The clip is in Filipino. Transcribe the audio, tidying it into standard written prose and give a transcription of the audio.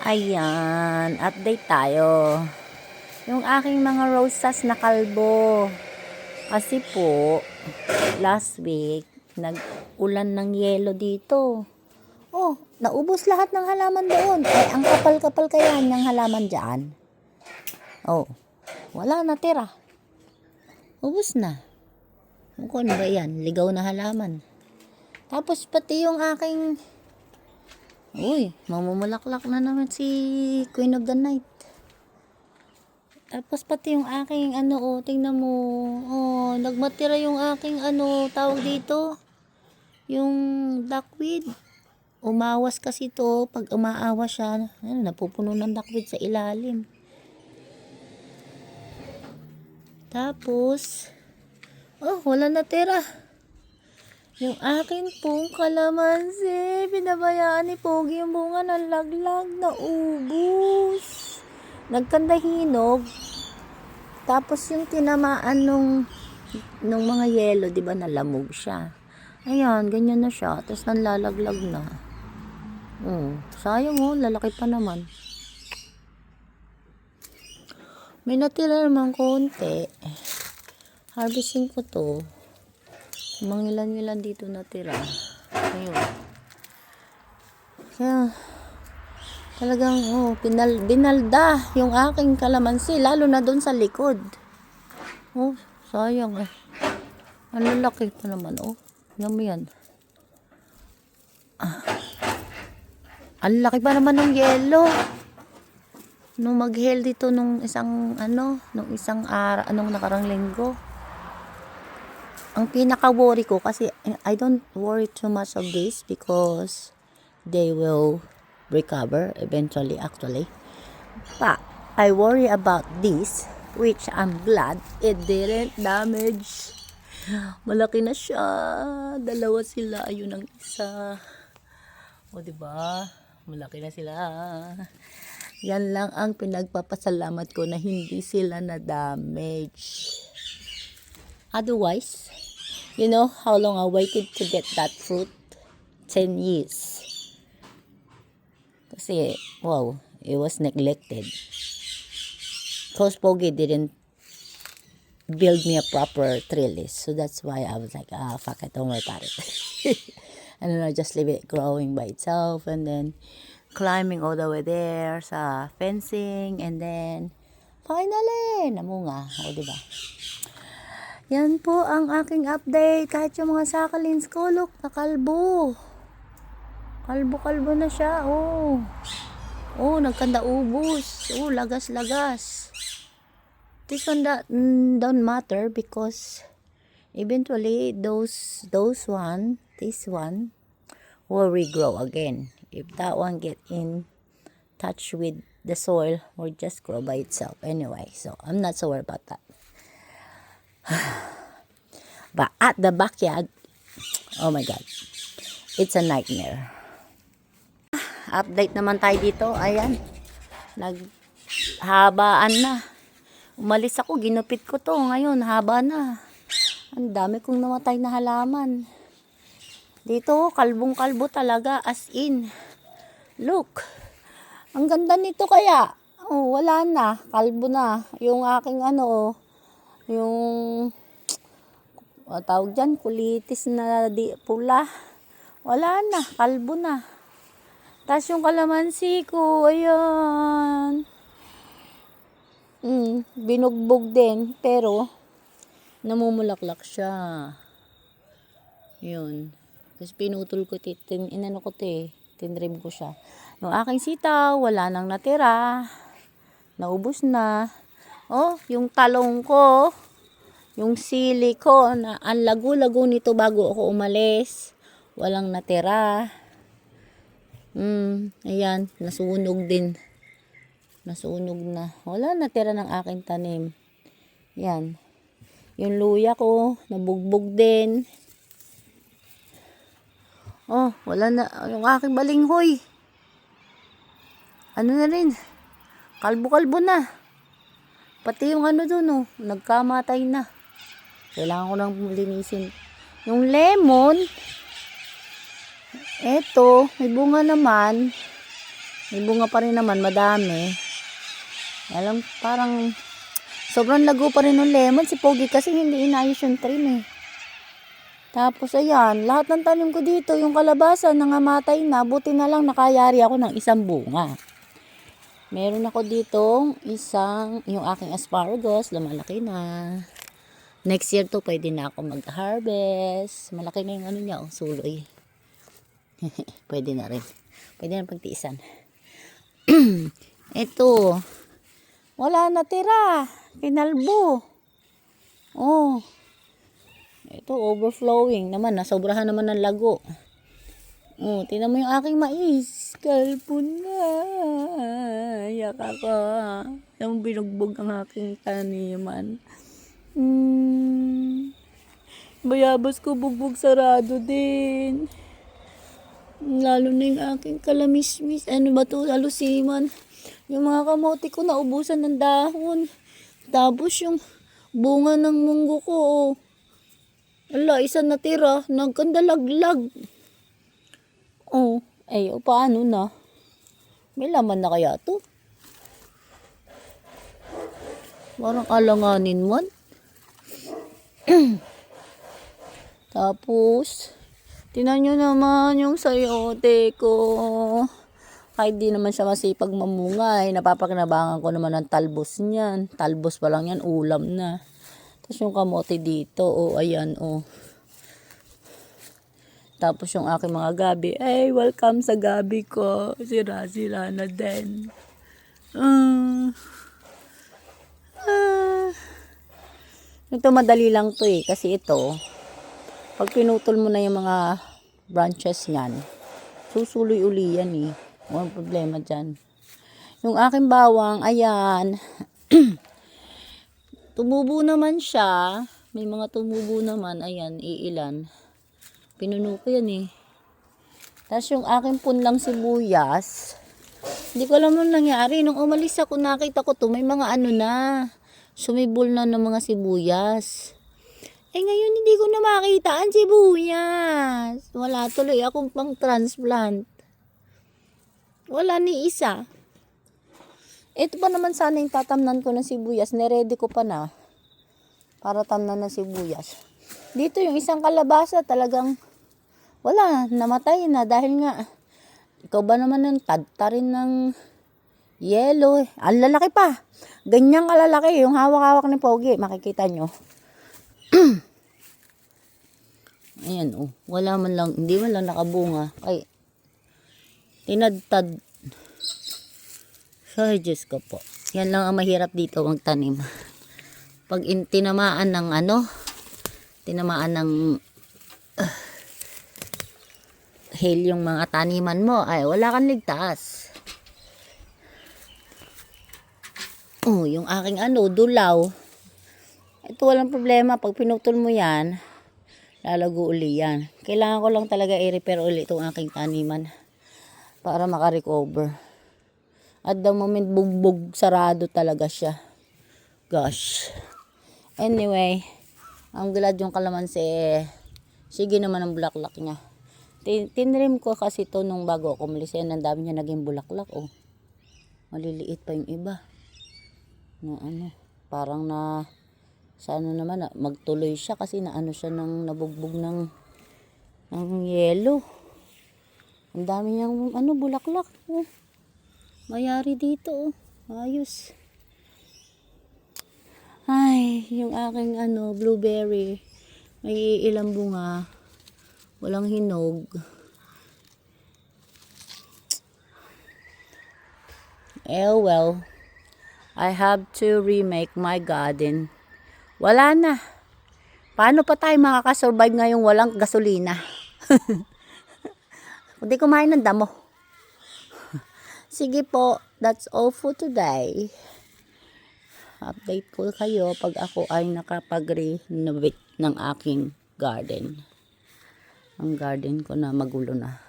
Ayan, update tayo. Yung aking mga rosas na kalbo. Kasi po, last week, nag-ulan ng yelo dito. Oh, naubos lahat ng halaman doon. Eh, ang kapal-kapal kaya ng halaman dyan. Oh, wala na tira. Ubos na. Kung ano ba yan? Ligaw na halaman. Tapos pati yung aking... Uy, mamumulaklak na naman si Queen of the Night. Tapos pati yung aking tingnan mo. Oh, nagmatira yung aking tawag dito. Yung duckweed. Umawas kasi to. Pag umaawas siya, napupuno ng duckweed sa ilalim. Tapos, wala na tira. Yung akin pong kalamansi, pinabayaan ni Pogi yung bunga ng laglag na ubus. Nagkandahinog. Tapos yung tinamaan nung mga yelo, di ba nalamog siya. Ayan, ganyan na siya. Tapos nanlalaglag na. Sayang lalaki pa naman. May natira naman konti. Harvesting ko to. Mangilan-ngilan dito natira. Ayun. Kaya, talagang, binalda yung aking kalamansi, lalo na doon sa likod. Sayang eh. Ang lalaki pa naman, yan. Ang laki pa naman ng yelo. Nung mag-hail dito nung isang nakarang linggo. Ang pinaka-worry ko kasi I don't worry too much of this because they will recover eventually actually. But I worry about this, which I'm glad it didn't damage. Malaki na siya. Dalawa sila. Ayun ang isa. Diba? Malaki na sila. Yan lang ang pinagpapasalamat ko na hindi sila na-damage. Otherwise, you know how long I waited to get that fruit? 10 years. Kasi, it was neglected. Because Pogi didn't build me a proper trellis. So that's why I was like, fuck it, don't worry about it. And then I just leave it growing by itself. And then, climbing all the way there sa fencing. And then, finally, namunga. Diba? Yan po ang aking update. Kahit yung mga sakalins ko, look, nakalbo. Kalbo-kalbo na siya. Nagkanda ubos. Lagas-lagas. This one don't matter because eventually this one will regrow again. If that one get in touch with the soil, will just grow by itself anyway. So I'm not so worried about that. But at the backyard, oh my god, it's a nightmare. Update naman tayo dito. Ayan, naghabaan na. Umalis ako, ginupit ko to. Ngayon, haba na. Ang dami kong namatay na halaman. Dito, kalbong-kalbo talaga, as in. Look, ang ganda nito kaya. Wala na, kalbo na. Yung aking yung tawag dyan, kulitis na pula. Wala na, kalbo na. Tapos yung kalamansi ko, ayan. Binugbog din, pero namumulaklak siya. Yun. Tapos pinutol ko, tinrim ko siya. Yung aking sitaw, wala nang natira. Naubos na. Yung talong ko, yung sili ko, na ang lago-lago nito bago ako umalis. Walang natira. Ayan, nasunog din. Nasunog na. Wala natira ng aking tanim. Yan. Yung luya ko, nabugbog din. Wala na. Yung aking balinghoy. Na rin. Kalbo-kalbo na. Pati yung doon, nagkamatay na. Kailangan ko nang linisin. Yung lemon, eto, may bunga naman. May bunga pa rin naman, madami. Alam, parang sobrang lago pa rin ng lemon. Si Pogi kasi hindi inayos yung trim eh. Tapos ayan, lahat ng tanim ko dito, yung kalabasa nangamatay na. Buti na lang nakayari ako ng isang bunga. Meron ako ditong yung aking asparagus, lumalaki na. Next year to, pwede na ako mag-harvest. Malaki na yung ano niya, suloy. Pwede na rin. Pwede na pagtiisan. Ito. Wala na tira. Pinalbo. Oh. Ito, overflowing naman. Nasobrahan naman ng lago. Oh, tingnan mo yung aking mais. Kalpo na. Yak ako. Yung binugbog ang aking taniman. Bayabas ko bugbog sarado din. Lalo na yung aking kalamismis. Ano ba to? Alusiman. Yung mga kamote ko naubusan ng dahon. Tapos yung bunga ng munggo ko. Ala, isa natira. Nagkandalaglag. Oh, ay, paano na? May laman na kaya to? Parang alanganin man. Tapos, tinan nyo naman yung sayote ko. Kahit di naman siya masipag mamungay, napapakinabangan ko naman ng talbos niyan. Talbos pa lang yan, ulam na. Tapos yung kamote dito, oh, ayan, oh. Tapos yung aking mga gabi, ay, welcome sa gabi ko. Sira-sira na din. Ito madali lang to eh, kasi ito, pag pinutol mo na yung mga branches niyan, susuloy uli yan eh. Walang problema dyan. Yung aking bawang, ayan, tumubo naman siya. May mga tumubo naman, ayan, iilan. Pinuno ko yan eh. Tapos yung aking punlang sibuyas, hindi ko alam anong nangyari. Nung umalis ako, nakita ko to, may mga ano na, sumibol na ng mga sibuyas. Eh ngayon hindi ko na makita ang sibuyas. Wala tuloy akong pang transplant. Wala ni isa. Ito pa naman sana yung tatamnan ko ng sibuyas. Neready ko pa na. Para tamnan ng sibuyas. Dito yung isang kalabasa talagang wala, namatay na dahil nga ikaw ba naman yung tadta rin ng yellow. Ang lalaki pa. Ganyang kalalaki yung hawak-hawak ni Pogi. Makikita nyo. Ayan, oh. Wala man lang, hindi man lang nakabunga. Ay, tinadtad. Ay, Diyos ko po. Yan lang ang mahirap dito magtanim. Pag tinamaan ng ano, tinamaan ng hail yung mga taniman mo, ay wala kang ligtas. Oh, yung aking ano, dulaw. Ito walang problema. Pag pinutol mo yan, lalago uli yan. Kailangan ko lang talaga i-repair uli itong aking taniman para makarecover. At the moment, bugbog sarado talaga siya. Gosh. Anyway, ang glad yung kalamansi. Sige naman ang bulaklak niya. Tinrim ko kasi ito nung bago ako umalis. Yan, ang dami niya naging bulaklak. Oh. Maliliit pa yung iba. Na ano, parang na sa ano naman, magtuloy siya kasi naano siya ng nabugbog ng yelo. Ang dami niyang ano, bulaklak. Oh. Mayari dito. Oh. Ayos. Ay, yung aking ano, blueberry. May ilang bunga. Walang hinog. Well, I have to remake my garden. Wala na. Paano pa tayo makakasurvive ngayong walang gasolina? Hindi kumain ng damo. Sige po, that's all for today. Update ko kayo pag ako ay nakapag-renovate ng aking garden. Ang garden ko na magulo na.